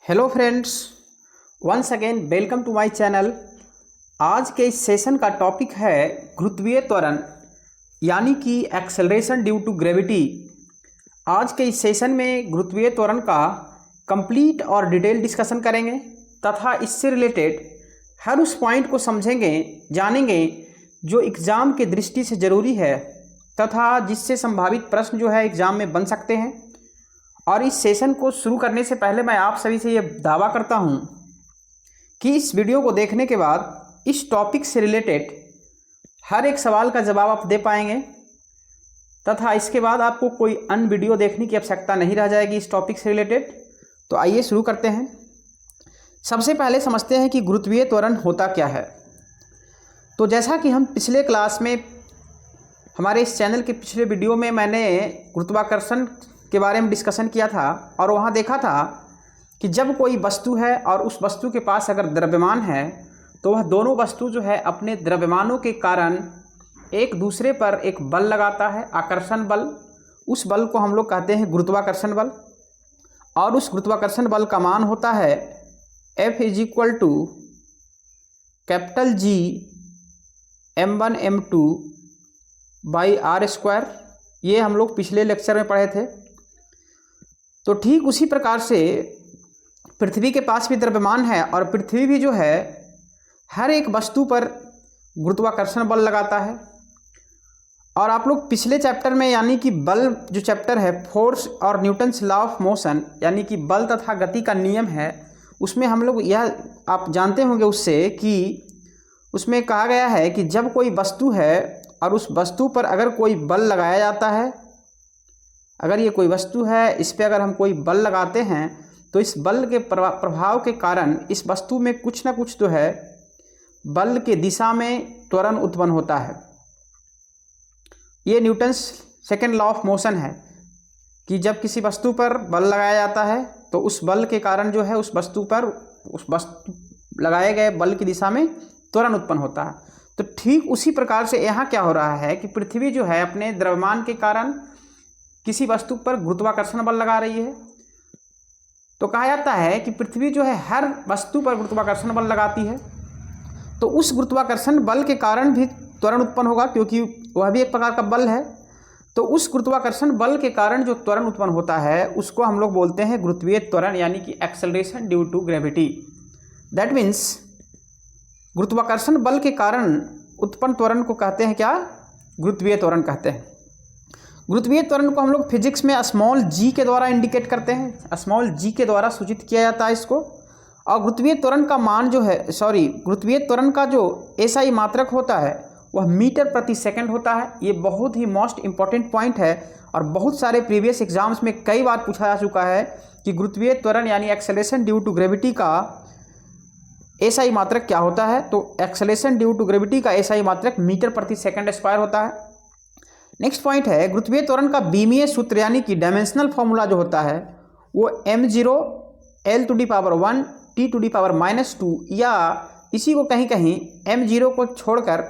Hello friends, once again welcome to my channel. आज के इस सेशन का टॉपिक है गुरुत्वीय त्वरण यानी कि एक्सेलरेशन ड्यू टू ग्रेविटी। आज के इस सेशन में गुरुत्वीय त्वरण का कंप्लीट और डिटेल डिस्कशन करेंगे तथा इससे रिलेटेड हर उस पॉइंट को समझेंगे, जानेंगे जो एग्ज़ाम के दृष्टि से ज़रूरी है तथा जिससे संभावित प्रश्न जो है एग्ज़ाम में बन सकते हैं। और इस सेशन को शुरू करने से पहले मैं आप सभी से ये दावा करता हूँ कि इस वीडियो को देखने के बाद इस टॉपिक से रिलेटेड हर एक सवाल का जवाब आप दे पाएंगे तथा इसके बाद आपको कोई अन्य वीडियो देखने की आवश्यकता नहीं रह जाएगी इस टॉपिक से रिलेटेड। तो आइए शुरू करते हैं। सबसे पहले समझते हैं कि गुरुत्वीय त्वरण होता क्या है। तो जैसा कि हम पिछले क्लास में हमारे इस चैनल के पिछले वीडियो में मैंने गुरुत्वाकर्षण के बारे में डिस्कशन किया था और वहाँ देखा था कि जब कोई वस्तु है और उस वस्तु के पास अगर द्रव्यमान है तो वह दोनों वस्तु जो है अपने द्रव्यमानों के कारण एक दूसरे पर एक बल लगाता है, आकर्षण बल। उस बल को हम लोग कहते हैं गुरुत्वाकर्षण बल। और उस गुरुत्वाकर्षण बल का मान होता है F = capital G m1 m2 by r²। ये हम लोग पिछले लेक्चर में पढ़े थे। तो ठीक उसी प्रकार से पृथ्वी के पास भी द्रव्यमान है और पृथ्वी भी जो है हर एक वस्तु पर गुरुत्वाकर्षण बल लगाता है। और आप लोग पिछले चैप्टर में यानी कि बल जो चैप्टर है फोर्स और न्यूटन्स लॉ ऑफ मोशन यानी कि बल तथा गति का नियम है, उसमें हम लोग यह आप जानते होंगे उससे कि उसमें कहा गया है कि जब कोई वस्तु है और उस वस्तु पर अगर कोई बल लगाया जाता है, अगर ये कोई वस्तु है इस पर अगर हम कोई बल लगाते हैं तो इस बल के प्रभाव के कारण इस वस्तु में कुछ ना कुछ तो है बल के दिशा में त्वरण उत्पन्न होता है। ये Newton's second law of motion है कि जब किसी वस्तु पर बल लगाया जाता है तो उस बल के कारण जो है उस वस्तु लगाए गए बल की दिशा में त्वरण उत्पन्न होता है। तो ठीक उसी प्रकार से यहाँ क्या हो रहा है कि पृथ्वी जो है अपने द्रव्यमान के कारण किसी वस्तु पर गुरुत्वाकर्षण बल लगा रही है। तो कहा जाता है कि पृथ्वी जो है हर वस्तु पर गुरुत्वाकर्षण बल लगाती है, तो उस गुरुत्वाकर्षण बल के कारण भी त्वरण उत्पन्न होगा क्योंकि वह भी एक प्रकार का बल है। तो उस गुरुत्वाकर्षण बल के कारण जो त्वरण उत्पन्न होता है उसको हम लोग बोलते हैं गुरुत्वीय त्वरण यानी कि acceleration due to gravity. That means गुरुत्वाकर्षण बल के कारण उत्पन्न त्वरण को कहते हैं क्या? गुरुत्वीय त्वरण कहते हैं। गुरुत्वीय त्वरण को हम लोग फिजिक्स में स्मॉल g के द्वारा इंडिकेट करते हैं, स्मॉल g के द्वारा सूचित किया जाता है इसको। और गुरुत्वीय त्वरण का मान जो है गुरुत्वीय त्वरण का जो SI मात्रक होता है वह मीटर प्रति सेकंड होता है। ये बहुत ही मोस्ट इंपॉर्टेंट पॉइंट है और बहुत सारे प्रीवियस एग्जाम्स में कई बार पूछा जा चुका है कि गुरुत्वीय त्वरण यानी एक्सेलरेशन ड्यू टू ग्रेविटी का SI मात्रक क्या होता है। तो एक्सेलरेशन ड्यू टू ग्रेविटी का SI मात्रक मीटर प्रति सेकंड स्क्वायर होता है। नेक्स्ट पॉइंट है गुरुत्वीय त्वरण का बीमीय सूत्र यानी कि डायमेंशनल फॉर्मूला जो होता है वो m0 L⁻⁻1 T⁻⁻2 या इसी को कहीं कहीं m0 को छोड़कर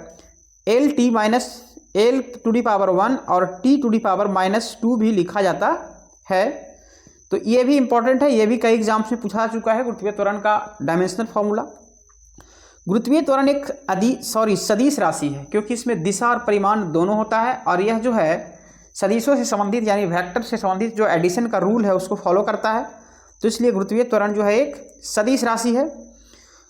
L⁻1 और T⁻⁻2 भी लिखा जाता है। तो ये भी इंपॉर्टेंट है, ये भी कई एग्जाम्स में पूछा जा चुका है गुरुत्वीय त्वरण का डायमेंशनल फॉर्मूला। गुरुत्वीय त्वरण एक सदिश राशि है क्योंकि इसमें दिशा और परिमाण दोनों होता है और यह जो है सदिशों से संबंधित यानी वेक्टर से संबंधित जो एडिशन का रूल है उसको फॉलो करता है। तो इसलिए गुरुत्वीय त्वरण जो है एक सदिश राशि है।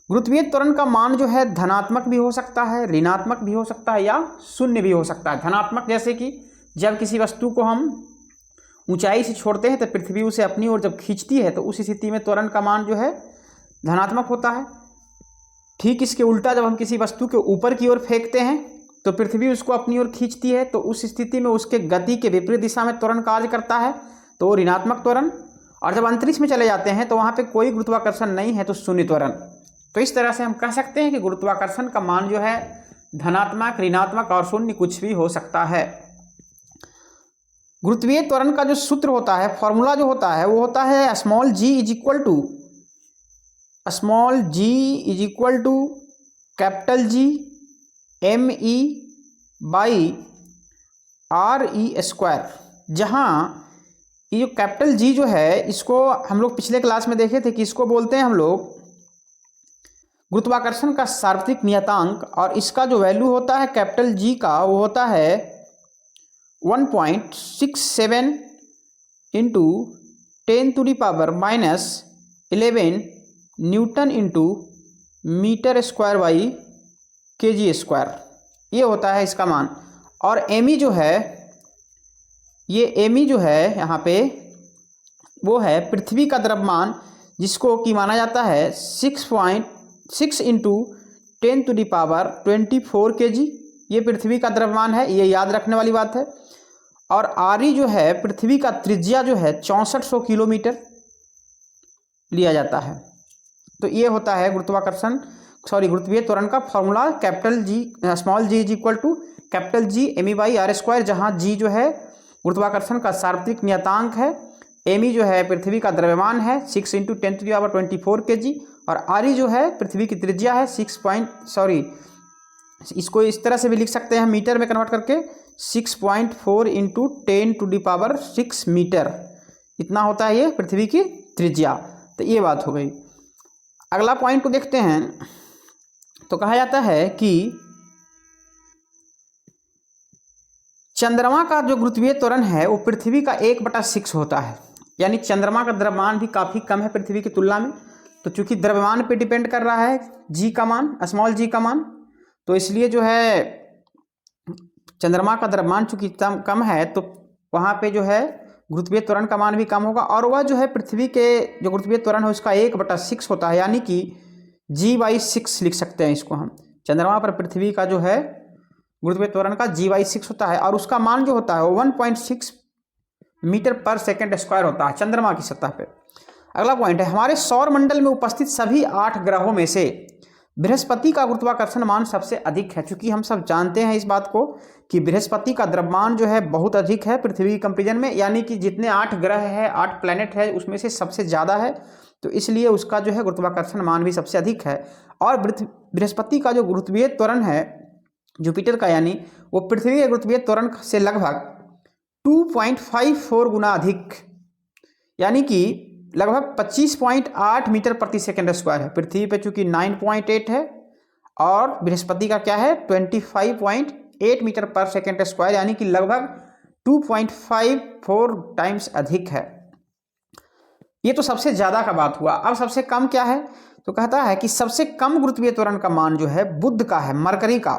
गुरुत्वीय त्वरण का मान जो है धनात्मक भी हो सकता है, ऋणात्मक भी हो सकता है या शून्य भी हो सकता है। धनात्मक जैसे कि जब किसी वस्तु को हम ऊंचाई से छोड़ते हैं तो पृथ्वी उसे अपनी ओर जब खींचती है तो उस स्थिति में त्वरण का मान जो है धनात्मक होता है। ठीक इसके उल्टा जब हम किसी वस्तु के ऊपर की ओर फेंकते हैं तो पृथ्वी उसको अपनी ओर खींचती है, तो उस स्थिति में उसके गति के विपरीत दिशा में त्वरण कार्य करता है, तो ऋणात्मक त्वरण। और जब अंतरिक्ष में चले जाते हैं तो वहाँ पे कोई गुरुत्वाकर्षण नहीं है तो शून्य त्वरण। तो इस तरह से हम कह सकते हैं कि गुरुत्वाकर्षण का मान जो है धनात्मक, ऋणात्मक और शून्य कुछ भी हो सकता है। गुरुत्वीय त्वरण का जो सूत्र होता है, फॉर्मूला जो होता है वो होता है small g = capital G me/re², जहाँ ये जो कैपिटल जी जो है इसको हम लोग पिछले क्लास में देखे थे कि इसको बोलते हैं हम लोग गुरुत्वाकर्षण का सार्वत्रिक नियतांक, और इसका जो वैल्यू होता है कैपिटल जी का वो होता है 1.67 into 10⁻⁻11 newton into metre square by kg square, ये होता है इसका मान। और एमी जो है, ये एमी जो है यहाँ पे वो है पृथ्वी का द्रव्यमान, जिसको कि माना जाता है 6.6 इंटू 10⁻24 kg, ये पृथ्वी का द्रव्यमान है, ये याद रखने वाली बात है। और आरी जो है पृथ्वी का त्रिज्या जो है 6400 किलोमीटर लिया जाता है। तो ये होता है गुरुत्वीय त्वरण का formula, capital G small G is equal to capital G M by R square, जहाँ जी जो है गुरुत्वाकर्षण का सार्वत्रिक नियतांक है, एमी जो है पृथ्वी का द्रव्यमान है 6 इंटू 10⁻24 kg, और आरी जो है पृथ्वी की त्रिज्या है इसको इस तरह से भी लिख सकते हैं मीटर में कन्वर्ट करके 6.4 इंटू 10⁻6 मीटर, इतना होता है ये पृथ्वी की त्रिज्या। तो ये बात हो गई। अगला पॉइंट को देखते हैं। तो कहा जाता है कि चंद्रमा का जो गुरुत्वीय त्वरण है वो पृथ्वी का 1/6 होता है, यानी चंद्रमा का द्रव्यमान भी काफ़ी कम है पृथ्वी की तुलना में। तो चूंकि द्रव्यमान पे डिपेंड कर रहा है जी का मान, स्मॉल जी का मान, तो इसलिए जो है चंद्रमा का द्रव्यमान चूंकि कम है तो वहाँ पे जो है गुरुत्वीय त्वरण का मान भी कम होगा, और वह जो है पृथ्वी के जो गुरुत्वीय त्वरण है उसका 1/6 होता है, यानी कि G/6 लिख सकते हैं इसको हम। चंद्रमा पर पृथ्वी का जो है गुरुत्वीय त्वरण का G/6 होता है, और उसका मान जो होता है वो 1.6 मीटर पर सेकेंड स्क्वायर होता है चंद्रमा की सतह पे। अगला पॉइंट है, हमारे सौर मंडल में उपस्थित सभी 8 ग्रहों में से बृहस्पति का गुरुत्वाकर्षण मान सबसे अधिक है। चूंकि हम सब जानते हैं इस बात को कि बृहस्पति का द्रव्यमान जो है बहुत अधिक है पृथ्वी की कंपेरिजन में, यानी कि जितने 8 ग्रह है 8 प्लैनेट है उसमें से सबसे ज़्यादा है, तो इसलिए उसका जो है गुरुत्वाकर्षण मान भी सबसे अधिक है। और बृहस्पति का जो गुरुत्वीय त्वरण है जुपिटर का, यानी वो पृथ्वी के गुरुत्वीय त्वरण से लगभग 2.54 गुना अधिक, यानी कि लगभग 25.8 मीटर प्रति सेकेंड स्क्वायर है। पृथ्वी पे चूंकि 9.8 है और बृहस्पति का क्या है 25.8 मीटर पर सेकेंड स्क्वायर, यानी कि लगभग 2.54 टाइम्स अधिक है। ये तो सबसे ज़्यादा का बात हुआ। अब सबसे कम क्या है, तो कहता है कि सबसे कम गुरुत्वीय त्वरण का मान जो है बुध का है, मरकरी का।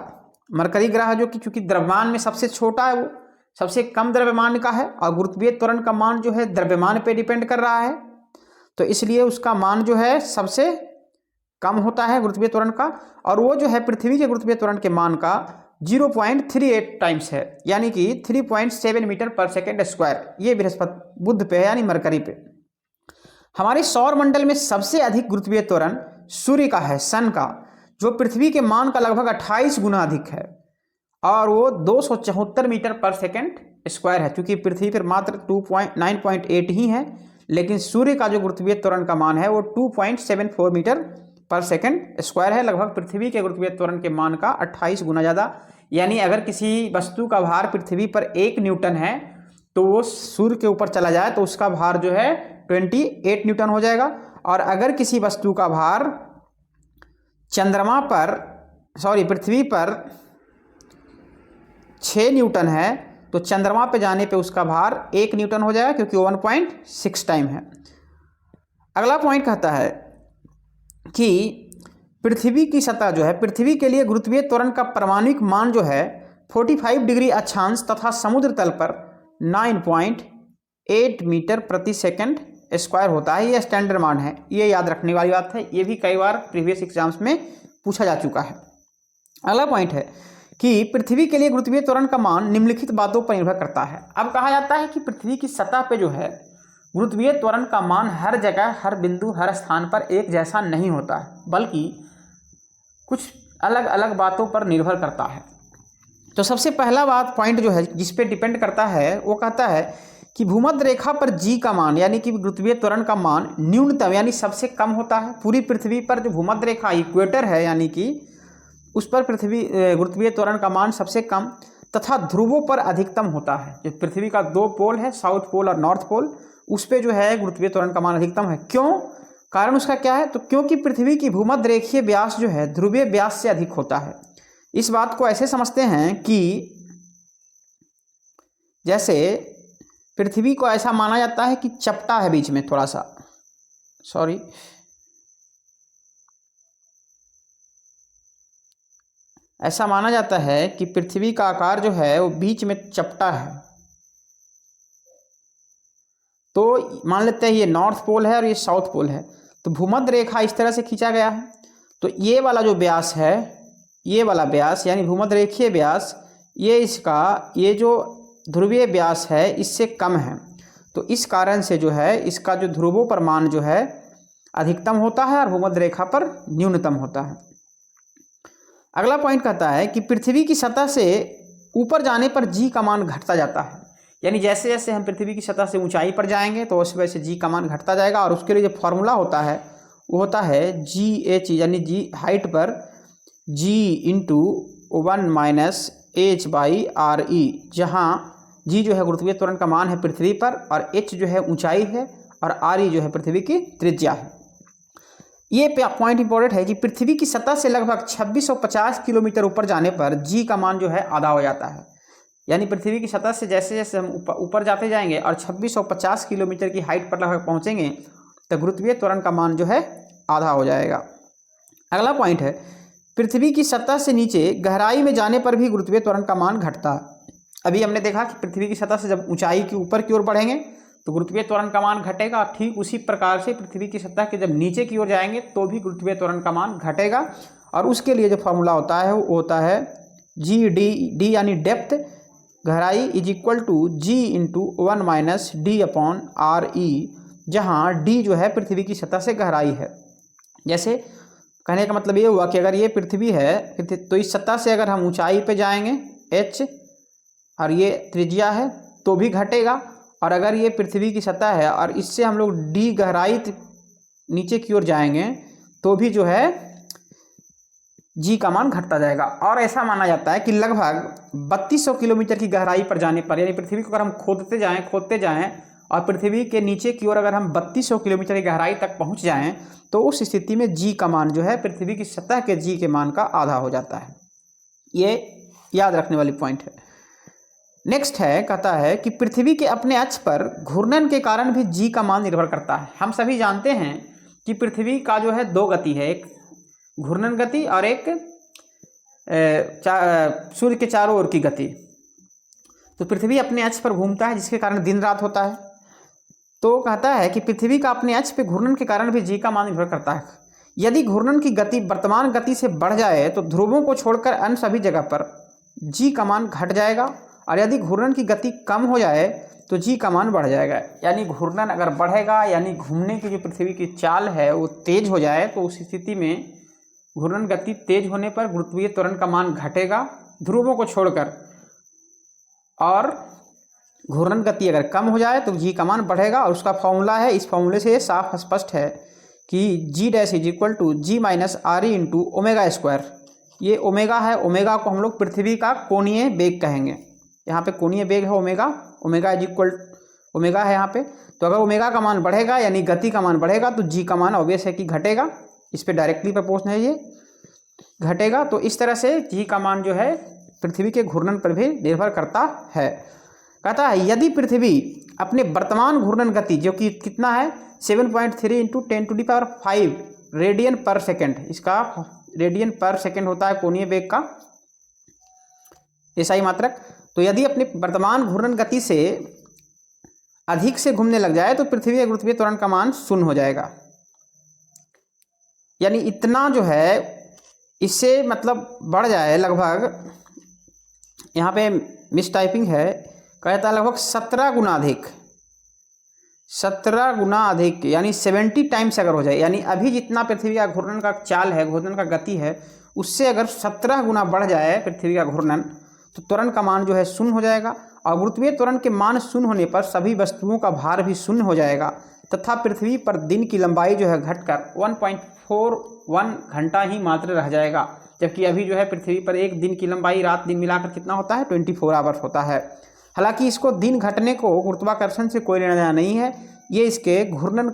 मरकरी ग्रह जो कि चूंकि द्रव्यमान में सबसे छोटा है वो सबसे कम द्रव्यमान का है, और गुरुत्वीय त्वरण का मान जो है द्रव्यमान पे डिपेंड कर रहा है, तो इसलिए उसका मान जो है सबसे कम होता है गुरुत्वीय त्वरण का, और वो जो है पृथ्वी के गुरुत्वीय त्वरण के मान का 0.38 टाइम्स है, यानी कि 3.7 मीटर पर सेकेंड स्क्वायर। ये बृहस्पति बुध पे है, यानी मरकरी पे। हमारे सौर मंडल में सबसे अधिक गुरुत्वीय त्वरण सूर्य का है, सन का, जो पृथ्वी के मान का लगभग 28 गुना अधिक है, और वो 274 मीटर पर सेकेंड स्क्वायर है। क्योंकि पृथ्वी पर मात्र 9.8 ही है, लेकिन सूर्य का जो गुरुत्वीय त्वरण का मान है वो 2.74 मीटर पर सेकेंड स्क्वायर है, लगभग पृथ्वी के गुरुत्वीय त्वरण के मान का 28 गुना ज़्यादा। यानी अगर किसी वस्तु का भार पृथ्वी पर 1 न्यूटन है तो वो सूर्य के ऊपर चला जाए तो उसका भार जो है 28 न्यूटन हो जाएगा, और अगर किसी वस्तु का भार पृथ्वी पर 6 न्यूटन है तो चंद्रमा पे जाने पे उसका भार 1 न्यूटन हो जाएगा, क्योंकि 1.6 टाइम है। अगला पॉइंट कहता है कि पृथ्वी की सतह जो है, पृथ्वी के लिए गुरुत्वीय त्वरण का परमाणुक मान जो है 45 डिग्री अक्षांश तथा समुद्र तल पर 9.8 मीटर प्रति सेकेंड स्क्वायर होता है। ये स्टैंडर्ड मान है, ये याद रखने वाली बात है, ये भी कई बार प्रीवियस एग्जाम्स में पूछा जा चुका है। अगला पॉइंट है कि पृथ्वी के लिए गुरुत्वीय त्वरण का मान निम्नलिखित बातों पर निर्भर करता है। अब कहा जाता है कि पृथ्वी की सतह पे जो है गुरुत्वीय त्वरण का मान हर जगह, हर बिंदु, हर स्थान पर एक जैसा नहीं होता है, बल्कि कुछ अलग अलग बातों पर निर्भर करता है। तो सबसे पहला पॉइंट जो है जिस पे डिपेंड करता है वो कहता है कि भूमध्य रेखा पर जी का मान, यानी कि गुरुत्वीय त्वरण का मान न्यूनतम यानी सबसे कम होता है। पूरी पृथ्वी पर जो भूमध्य रेखा इक्वेटर है, यानी कि उस पर गुरुत्वीय त्वरण का मान सबसे कम, तथा ध्रुवों पर अधिकतम होता है। जो पृथ्वी का 2 पोल है, साउथ पोल और नॉर्थ पोल, उस पे जो है गुरुत्वीय त्वरण का मान अधिकतम है। क्यों? कारण उसका क्या है? तो क्योंकि पृथ्वी की भूमध्य रेखीय व्यास जो है ध्रुवीय व्यास से अधिक होता है। इस बात को ऐसे समझते हैं कि जैसे पृथ्वी को ऐसा माना जाता है कि चपटा है बीच में, थोड़ा सा ऐसा माना जाता है कि पृथ्वी का आकार जो है वो बीच में चपटा है। तो मान लेते हैं ये नॉर्थ पोल है और ये साउथ पोल है, तो भूमध्य रेखा इस तरह से खींचा गया है। तो ये वाला जो व्यास है, ये वाला व्यास यानी भूमध्य रेखीय व्यास, ये जो ध्रुवीय व्यास है इससे कम है। तो इस कारण से जो है इसका जो ध्रुवों पर मान जो है अधिकतम होता है और भूमध्य रेखा पर न्यूनतम होता है। अगला पॉइंट कहता है कि पृथ्वी की सतह से ऊपर जाने पर जी का मान घटता जाता है। यानी जैसे जैसे हम पृथ्वी की सतह से ऊंचाई पर जाएंगे तो वैसे वैसे जी का मान घटता जाएगा। और उसके लिए जो फॉर्मूला होता है वो होता है GH, यानी जी हाइट पर G इंटू 1 - h/RE, जहाँ G जो है गुरुत्वीय त्वरण का मान है पृथ्वी पर और h जो है ऊंचाई है और RE जो है पृथ्वी की त्रिज्या है। ये पॉइंट इंपॉर्टेंट है कि पृथ्वी की सतह से लगभग 2650 किलोमीटर ऊपर जाने पर जी का मान जो है आधा हो जाता है। यानी पृथ्वी की सतह से जैसे जैसे हम ऊपर जाते जाएंगे और 2650 किलोमीटर की हाइट पर लगभग पहुंचेंगे तो गुरुत्वीय त्वरण का मान जो है आधा हो जाएगा। अगला पॉइंट है पृथ्वी की सतह से नीचे गहराई में जाने पर भी गुरुत्वीय त्वरण का मान घटता है। अभी हमने देखा कि पृथ्वी की सतह से जब ऊंचाई की ऊपर की ओर बढ़ेंगे तो गुरुत्वीय त्वरण का मान घटेगा। ठीक उसी प्रकार से पृथ्वी की सतह के जब नीचे की ओर जाएंगे तो भी गुरुत्वीय त्वरण का मान घटेगा। और उसके लिए जो फॉर्मूला होता है वो होता है डी यानी डेप्थ, गहराई, is equal to G into 1 - D/RE, जहाँ D जो है पृथ्वी की सतह से गहराई है। जैसे कहने का मतलब ये हुआ कि अगर ये पृथ्वी है तो इस सतह से अगर हम ऊंचाई पे जाएंगे h और ये त्रिज्या है तो भी घटेगा। और अगर ये पृथ्वी की सतह है और इससे हम लोग D गहराई नीचे की ओर जाएंगे तो भी जो है G का मान घटता जाएगा। और ऐसा माना जाता है कि लगभग 3200 किलोमीटर की गहराई पर जाने पर, यानी पृथ्वी को अगर हम खोदते जाएं और पृथ्वी के नीचे की ओर अगर हम 3200 किलोमीटर की गहराई तक पहुंच जाएं तो उस स्थिति में G का मान जो है पृथ्वी की सतह के G के मान का आधा हो जाता है। ये याद रखने वाली पॉइंट है। नेक्स्ट है, कहता है कि पृथ्वी के अपने अक्ष पर घूर्णन के कारण भी G का मान निर्भर करता है। हम सभी जानते हैं कि पृथ्वी का जो है 2 गति है, एक घूर्णन गति और एक सूर्य के चारों ओर की गति। तो पृथ्वी अपने अक्ष पर घूमता है जिसके कारण दिन रात होता है। तो कहता है कि पृथ्वी का अपने अक्ष पे घूर्णन के कारण भी G का मान निर्भर करता है। यदि घूर्णन की गति वर्तमान गति से बढ़ जाए तो ध्रुवों को छोड़कर अन्य सभी जगह पर G का मान घट जाएगा, और यदि घूर्णन की गति कम हो जाए तो G का मान बढ़ जाएगा। यानी घूर्णन अगर बढ़ेगा, यानी घूमने की जो पृथ्वी की चाल है वो तेज हो जाए, तो उस स्थिति में घूर्णन गति तेज होने पर गुरुत्वीय त्वरण का मान घटेगा ध्रुवों को छोड़कर, और घूर्णन गति अगर कम हो जाए तो G का मान बढ़ेगा। और उसका फॉर्मूला है, इस फॉर्मूले से साफ स्पष्ट है कि G' is equal to G - RE into ω²। ये ओमेगा है, ओमेगा को हम लोग पृथ्वी का कोणीय वेग कहेंगे। यहाँ पे कोणीय वेग है ओमेगा इज इक्वल ओमेगा है यहाँ पे। तो अगर ओमेगा का मान बढ़ेगा यानी गति का मान बढ़ेगा तो G का मान ऑब्वियस है कि घटेगा, इस पे डायरेक्टली प्रोपोर्शनल है, ये घटेगा। तो इस तरह से G का मान जो है पृथ्वी के घूर्णन पर भी निर्भर करता है। कहता है यदि पृथ्वी अपने वर्तमान घूर्णन गति जो कि कितना है 7.3 इंटू 10⁵ रेडियन पर सेकेंड, इसका रेडियन पर सेकेंड होता है कोणीय वेग का एसआई मात्रक। तो यदि अपने वर्तमान घूर्णन गति से अधिक से घूमने लग जाए तो पृथ्वी के गुरुत्वीय त्वरण का मान 0 हो जाएगा। यानी इतना जो है इससे मतलब बढ़ जाए, लगभग यहाँ पे मिस टाइपिंग है, कहता है लगभग 17 गुना अधिक, 17 गुना अधिक यानी 70 टाइम्स अगर हो जाए, यानी अभी जितना पृथ्वी का घूर्णन का चाल है, घूर्णन का गति है, उससे अगर 17 गुना बढ़ जाए पृथ्वी का घूर्णन तो त्वरण का मान जो है 0 हो जाएगा। और गुरुत्वीय त्वरण के मान 0 होने पर सभी वस्तुओं का भार भी 0 हो जाएगा तथा पृथ्वी पर दिन की लंबाई जो है घटकर 1.41 घंटा ही मात्र रह जाएगा। जबकि अभी जो है पृथ्वी पर एक दिन की लंबाई रात दिन मिलाकर कितना होता है, 24 आवर्स होता है। हालांकि इसको दिन घटने को गुरुत्वाकर्षण से कोई लेना देना नहीं है, ये इसके घूर्णन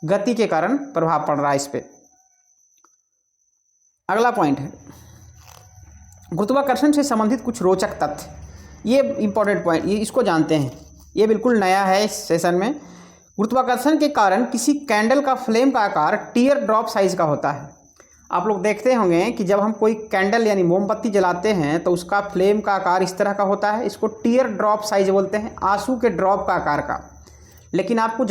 गति के कारण प्रभाव पड़ रहा है इस पर। अगला पॉइंट है गुरुत्वाकर्षण से संबंधित कुछ रोचक तथ्य। ये इंपॉर्टेंट पॉइंट, ये इसको जानते हैं, ये बिल्कुल नया है इस सेशन में। गुरुत्वाकर्षण के कारण किसी कैंडल का फ्लेम का आकार टीयर ड्रॉप साइज का होता है। आप लोग देखते होंगे कि जब हम कोई कैंडल यानी मोमबत्ती जलाते हैं तो उसका फ्लेम का आकार इस तरह का होता है, इसको टीयर ड्रॉप साइज बोलते हैं, आंसू के ड्रॉप का आकार का। लेकिन आपको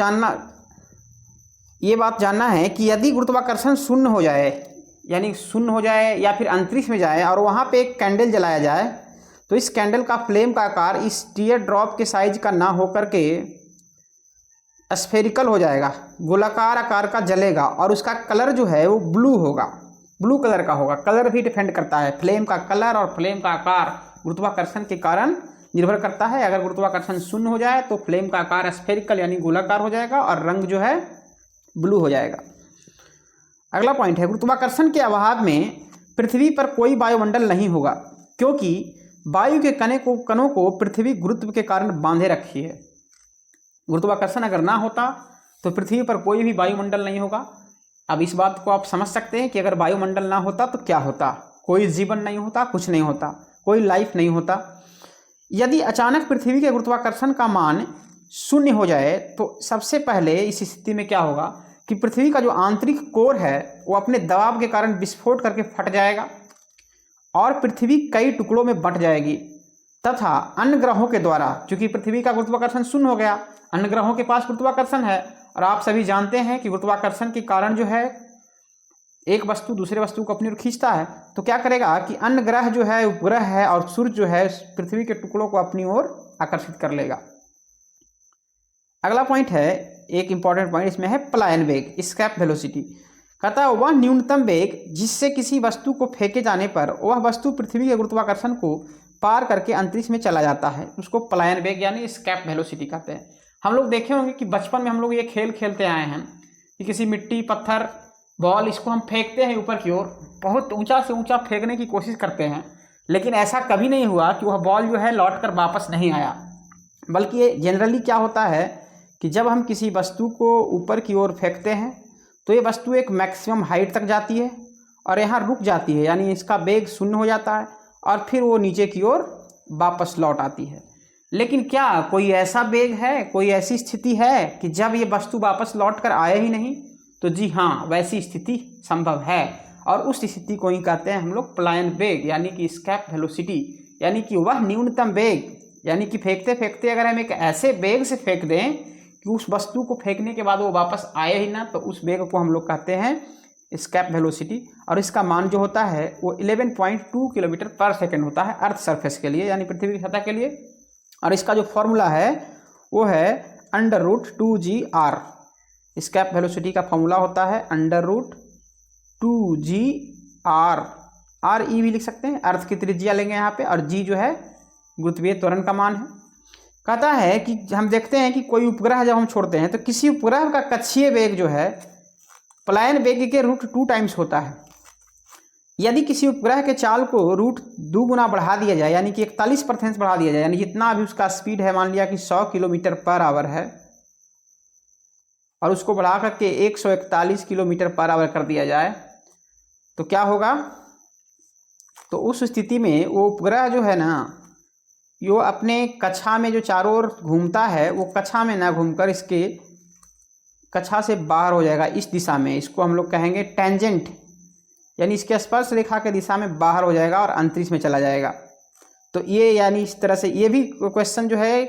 ये बात जानना है कि यदि गुरुत्वाकर्षण शून्य हो जाए, यानी शून्य हो जाए या फिर अंतरिक्ष में जाए और वहाँ पे एक कैंडल जलाया जाए, तो इस कैंडल का फ्लेम का आकार इस टीयर ड्रॉप के साइज का ना होकर के स्फेरिकल हो जाएगा, गोलाकार आकार का जलेगा, और उसका कलर जो है वो ब्लू होगा, ब्लू कलर का होगा। कलर भी डिपेंड करता है, फ्लेम का कलर और फ्लेम का आकार गुरुत्वाकर्षण के कारण निर्भर करता है। अगर गुरुत्वाकर्षण शून्य हो जाए तो फ्लेम का आकार स्फेरिकल यानी गोलाकार हो जाएगा और रंग जो है ब्लू हो जाएगा। अगला पॉइंट है गुरुत्वाकर्षण के अभाव में पृथ्वी पर कोई वायुमंडल नहीं होगा, क्योंकि वायु के कणों को पृथ्वी गुरुत्व के कारण बांधे रखी है। गुरुत्वाकर्षण अगर ना होता तो पृथ्वी पर कोई भी वायुमंडल नहीं होगा। अब इस बात को आप समझ सकते हैं कि अगर वायुमंडल ना होता तो क्या होता, कोई जीवन नहीं होता, कुछ नहीं होता, कोई लाइफ नहीं होता। यदि अचानक पृथ्वी के गुरुत्वाकर्षण का मान शून्य हो जाए तो सबसे पहले इस स्थिति में क्या होगा कि पृथ्वी का जो आंतरिक कोर है वो अपने दबाव के कारण विस्फोट करके फट जाएगा और पृथ्वी कई टुकड़ों में बंट जाएगी, तथा अन्य ग्रहों के द्वारा, चूंकि पृथ्वी का गुरुत्वाकर्षण शून्य हो गया, अन्य ग्रहों के पास गुरुत्वाकर्षण है, और आप सभी जानते हैं कि गुरुत्वाकर्षण के कारण जो है एक वस्तु दूसरे वस्तु को अपनी ओर खींचता है, तो क्या करेगा कि अन्य ग्रह जो है, उपग्रह है और सूर्य जो है पृथ्वी के टुकड़ों को अपनी ओर आकर्षित कर लेगा। अगला पॉइंट है, एक इंपॉर्टेंट पॉइंट इसमें है पलायन वेग, एस्केप वेलोसिटी। कहता है वह न्यूनतम वेग जिससे किसी वस्तु को फेंके जाने पर वह वस्तु पृथ्वी के गुरुत्वाकर्षण को पार करके अंतरिक्ष में चला जाता है, उसको पलायन वेग यानी एस्केप वेलोसिटी कहते हैं। हम लोग देखे होंगे कि बचपन में हम लोग ये खेल खेलते आए हैं कि किसी मिट्टी पत्थर बॉल इसको हम फेंकते हैं ऊपर की ओर, बहुत ऊंचा से ऊंचा फेंकने की कोशिश करते हैं, लेकिन ऐसा कभी नहीं हुआ कि वह बॉल जो है लौट कर वापस नहीं आया। बल्कि ये जनरली क्या होता है कि जब हम किसी वस्तु को ऊपर की ओर फेंकते हैं तो ये वस्तु एक मैक्सिमम हाइट तक जाती है और यहाँ रुक जाती है, यानी इसका वेग शून्य हो जाता है और फिर वो नीचे की ओर वापस लौट आती है। लेकिन क्या कोई ऐसा वेग है, कोई ऐसी स्थिति है कि जब ये वस्तु वापस लौट कर आए ही नहीं? तो जी हाँ, वैसी स्थिति संभव है, और उस स्थिति को ही कहते हैं हम लोग पलायन वेग यानी कि एस्केप वेलोसिटी, यानी कि वह न्यूनतम वेग, यानी कि फेंकते फेंकते अगर हम एक ऐसे वेग से फेंक दें कि उस वस्तु को फेंकने के बाद वो वापस आए ही ना, तो उस वेग को हम लोग कहते हैं एस्केप वेलोसिटी। और इसका मान जो होता है वो 11.2 किलोमीटर पर सेकेंड होता है अर्थ सरफेस के लिए, यानी पृथ्वी की सतह के लिए। और इसका जो फॉर्मूला है वो है √2gr। एस्केप वेलोसिटी का फॉर्मूला होता है √2gr। r e भी लिख सकते हैं, अर्थ की त्रिज्या लेंगे यहाँ पे, और g जो है गुरुत्वीय त्वरण का मान है। कहता है कि हम देखते हैं कि कोई उपग्रह जब हम छोड़ते हैं तो किसी उपग्रह का कक्षीय वेग जो है पलायन वेग के √2 टाइम्स होता है। यदि किसी उपग्रह के चाल को √2 गुना बढ़ा दिया जाए, यानी कि 41% बढ़ा दिया जाए, यानी जितना अभी उसका स्पीड है, मान लिया कि 100 किलोमीटर पर आवर है और उसको बढ़ा करके 141 किलोमीटर पर आवर कर दिया जाए, तो क्या होगा? तो उस स्थिति में वो उपग्रह जो है ना, यो अपने कक्षा में जो चारों ओर घूमता है वो कक्षा में ना घूमकर इसके कक्षा से बाहर हो जाएगा इस दिशा में। इसको हम लोग कहेंगे टेंजेंट, यानी इसके स्पर्श रेखा के दिशा में बाहर हो जाएगा और अंतरिक्ष में चला जाएगा। तो ये यानी इस तरह से ये भी क्वेश्चन जो है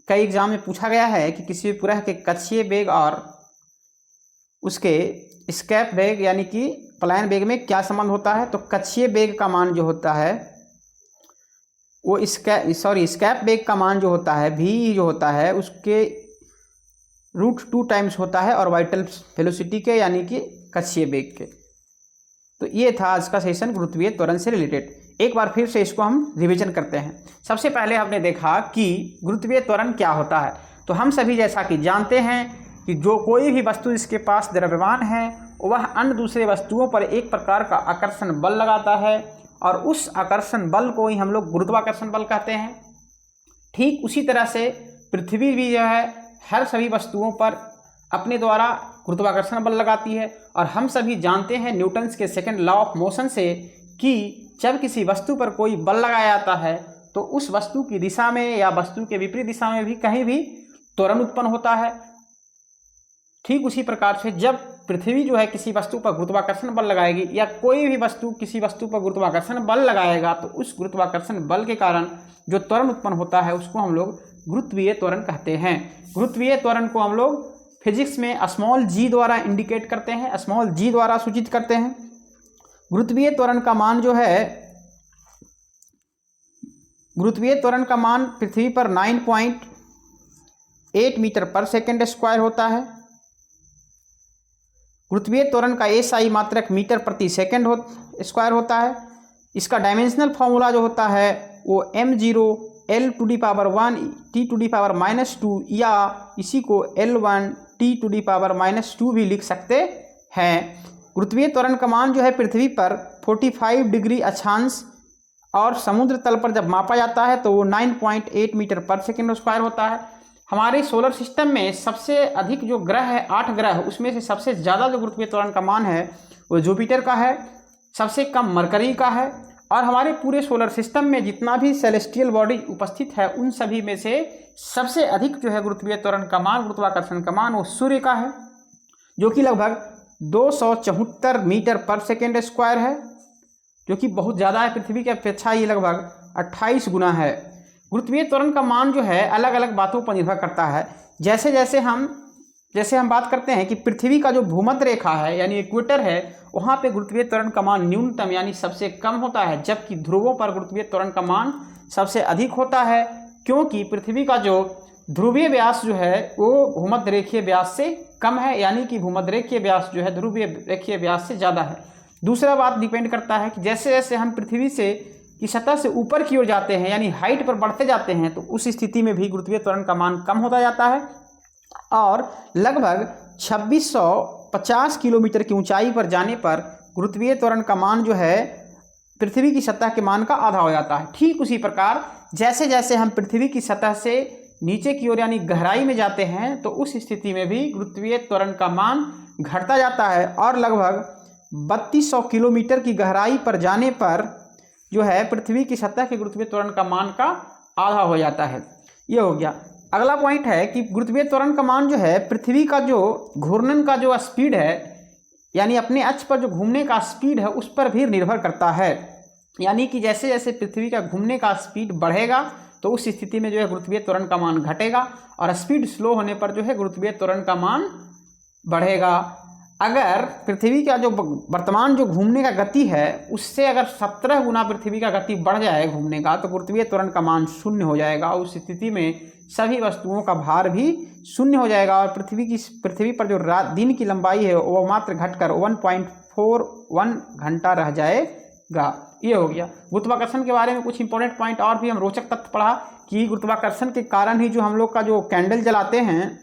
कई एग्जाम में पूछा गया है कि किसी उपग्रह के कक्षीय वेग और उसके एस्केप वेग यानी कि पलायन वेग में क्या संबंध होता है। तो कक्षीय वेग का मान जो होता है वो एस्केप वेग का मान जो होता है v जो होता है उसके √2 टाइम्स होता है और वाइटल वेलोसिटी के यानी कि कक्षीय वेग के। तो ये था आज का सेशन गुरुत्वीय त्वरण से रिलेटेड। एक बार फिर से इसको हम रिवीजन करते हैं। सबसे पहले हमने देखा कि गुरुत्वीय त्वरण क्या होता है। तो हम सभी जैसा कि जानते हैं कि जो कोई भी वस्तु जिसके पास द्रव्यमान है वह अन्य दूसरे वस्तुओं पर एक प्रकार का आकर्षण बल लगाता है और उस आकर्षण बल को ही हम लोग गुरुत्वाकर्षण बल कहते हैं। ठीक उसी तरह से पृथ्वी भी जो है हर सभी वस्तुओं पर अपने द्वारा गुरुत्वाकर्षण बल लगाती है। और हम सभी जानते हैं न्यूटन्स के सेकंड लॉ ऑफ मोशन से कि जब किसी वस्तु पर कोई बल लगाया जाता है तो उस वस्तु की दिशा में या वस्तु के विपरीत दिशा में भी कहीं भी त्वरण उत्पन्न होता है। ठीक उसी प्रकार से जब पृथ्वी जो है किसी वस्तु पर गुरुत्वाकर्षण बल लगाएगी या कोई भी वस्तु किसी वस्तु पर गुरुत्वाकर्षण बल लगाएगा तो उस गुरुत्वाकर्षण बल के कारण जो त्वरण उत्पन्न होता है उसको हम लोग गुरुत्वीय त्वरण कहते हैं। गुरुत्वीय त्वरण को हम लोग फिजिक्स में स्मॉल जी द्वारा इंडिकेट करते हैं, स्मॉल जी द्वारा सूचित करते हैं। गुरुत्वीय त्वरण का मान जो है, गुरुत्वीय त्वरण का मान पृथ्वी पर 9.8 मीटर पर सेकेंड स्क्वायर होता है। गुरुत्वीय त्वरण का SI मात्रक मीटर प्रति सेकेंड स्क्वायर होता है। इसका डायमेंशनल फॉर्मूला जो होता है वो m0 L⁻1 T⁻⁻2 या इसी को L1 T⁻⁻2 भी लिख सकते हैं। गुरुत्वीय त्वरण का मान जो है पृथ्वी पर 45 डिग्री अक्षांश और समुद्र तल पर जब मापा जाता है तो वो 9.8 मीटर पर सेकेंड स्क्वायर होता है। हमारे सोलर सिस्टम में सबसे अधिक जो ग्रह है 8 ग्रह, उसमें से सबसे ज़्यादा जो गुरुत्वीय त्वरण का मान है वो जुपिटर का है, सबसे कम मरकरी का है। और हमारे पूरे सोलर सिस्टम में जितना भी सेलेस्टियल बॉडी उपस्थित है उन सभी में से सबसे अधिक जो है गुरुत्वीय त्वरण का मान, गुरुत्वाकर्षण का मान वो सूर्य का है, जो कि लगभग 274 मीटर पर सेकेंड स्क्वायर है, जो कि बहुत ज़्यादा है। पृथ्वी की अपेक्षा ये लगभग 28 गुना है। गुरुत्वीय त्वरण का मान जो है अलग अलग बातों पर निर्भर करता है। जैसे हम बात करते हैं कि पृथ्वी का जो भूमध्य रेखा है यानी इक्वेटर है, वहाँ पे गुरुत्वीय त्वरण का मान न्यूनतम यानी सबसे कम होता है, जबकि ध्रुवों पर गुरुत्वीय त्वरण का मान सबसे अधिक होता है, क्योंकि पृथ्वी का जो ध्रुवीय व्यास जो है वो भूमध्य रेखीय व्यास से कम है, यानी कि भूमध्य रेखीय व्यास जो है ध्रुवीय रेखीय व्यास से ज़्यादा है। दूसरा बात डिपेंड करता है कि जैसे जैसे हम पृथ्वी से की सतह से ऊपर की ओर जाते हैं यानी हाइट पर बढ़ते जाते हैं तो उस स्थिति में भी गुरुत्वीय त्वरण का मान कम होता जाता है और लगभग 2650 किलोमीटर की ऊंचाई पर जाने पर गुरुत्वीय त्वरण का मान जो है पृथ्वी की सतह के मान का आधा हो जाता है। ठीक उसी प्रकार जैसे जैसे हम पृथ्वी की सतह से नीचे की ओर यानी गहराई में जाते हैं तो उस स्थिति में भी गुरुत्वीय त्वरण का मान घटता जाता है और लगभग 3200 किलोमीटर की गहराई पर जाने पर जो है पृथ्वी की सतह के गुरुत्वीय त्वरण का मान का आधा हो जाता है। ये हो गया। अगला पॉइंट है कि गुरुत्वीय त्वरण का मान जो है पृथ्वी का जो घूर्णन का जो स्पीड है यानी अपने अक्ष पर जो घूमने का स्पीड है उस पर भी निर्भर करता है। यानी कि जैसे जैसे पृथ्वी का घूमने का स्पीड बढ़ेगा तो उस स्थिति में जो है गुरुत्वीय त्वरण का मान घटेगा और स्पीड स्लो होने पर जो है गुरुत्वीय त्वरण का मान बढ़ेगा। अगर पृथ्वी का जो वर्तमान जो घूमने का गति है उससे अगर 17 गुना पृथ्वी का गति बढ़ जाए घूमने का तो गुरुत्वीय त्वरण का मान शून्य हो जाएगा। उस स्थिति में सभी वस्तुओं का भार भी शून्य हो जाएगा और पृथ्वी पर जो दिन की लंबाई है वो मात्र घटकर 1.41 घंटा रह जाएगा। ये हो गया। गुरुत्वाकर्षण के बारे में कुछ इंपॉर्टेंट पॉइंट और भी हम रोचक तथ्य पढ़ा कि गुरुत्वाकर्षण के कारण ही जो हम लोग का जो कैंडल जलाते हैं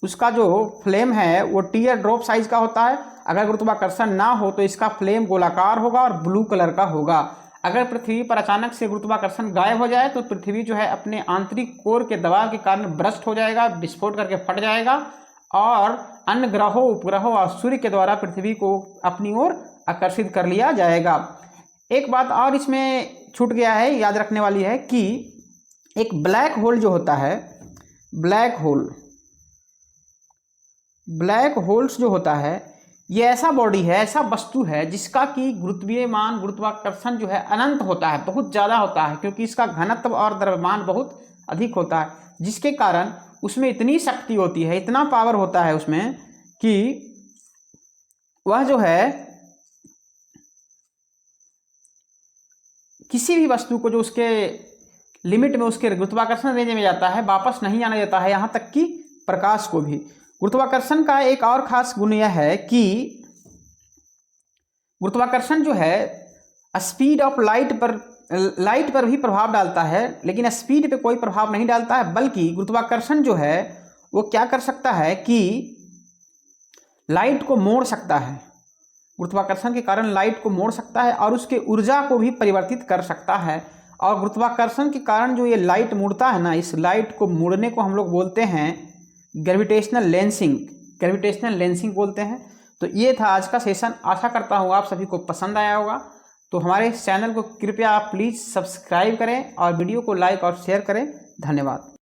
उसका जो फ्लेम है वो टीयर ड्रॉप साइज का होता है। अगर गुरुत्वाकर्षण ना हो तो इसका फ्लेम गोलाकार होगा और ब्लू कलर का होगा। अगर पृथ्वी पर अचानक से गुरुत्वाकर्षण गायब हो जाए तो पृथ्वी जो है अपने आंतरिक कोर के दबाव के कारण ब्रस्ट हो जाएगा, विस्फोट करके फट जाएगा और अन्य ग्रहों, उपग्रहों और सूर्य के द्वारा पृथ्वी को अपनी ओर आकर्षित कर लिया जाएगा। एक बात और इसमें छूट गया है, याद रखने वाली है कि एक ब्लैक होल जो होता है, ब्लैक होल्स जो होता है ये ऐसा बॉडी है, ऐसा वस्तु है जिसका कि गुरुत्वाकर्षण जो है अनंत होता है, बहुत ज़्यादा होता है, क्योंकि इसका घनत्व और द्रव्यमान बहुत अधिक होता है, जिसके कारण उसमें इतनी शक्ति होती है, इतना पावर होता है उसमें कि वह जो है किसी भी वस्तु को जो उसके लिमिट में, उसके गुरुत्वाकर्षण रेंज में जाता है, वापस नहीं आने देता है, यहाँ तक कि प्रकाश को भी। गुरुत्वाकर्षण का एक और खास गुण यह है कि गुरुत्वाकर्षण जो है स्पीड ऑफ लाइट पर भी प्रभाव डालता है, लेकिन स्पीड पे कोई प्रभाव नहीं डालता है, बल्कि गुरुत्वाकर्षण जो है वो क्या कर सकता है कि लाइट को मोड़ सकता है, गुरुत्वाकर्षण के कारण लाइट को मोड़ सकता है और उसके ऊर्जा को भी परिवर्तित कर सकता है। और गुरुत्वाकर्षण के कारण जो ये लाइट मुड़ता है ना, इस लाइट को मुड़ने को हम लोग बोलते हैं ग्रेविटेशनल लेंसिंग, ग्रेविटेशनल लेंसिंग बोलते हैं। तो ये था आज का सेशन। आशा करता हूँ आप सभी को पसंद आया होगा। तो हमारे चैनल को कृपया आप प्लीज़ सब्सक्राइब करें और वीडियो को लाइक और शेयर करें। धन्यवाद।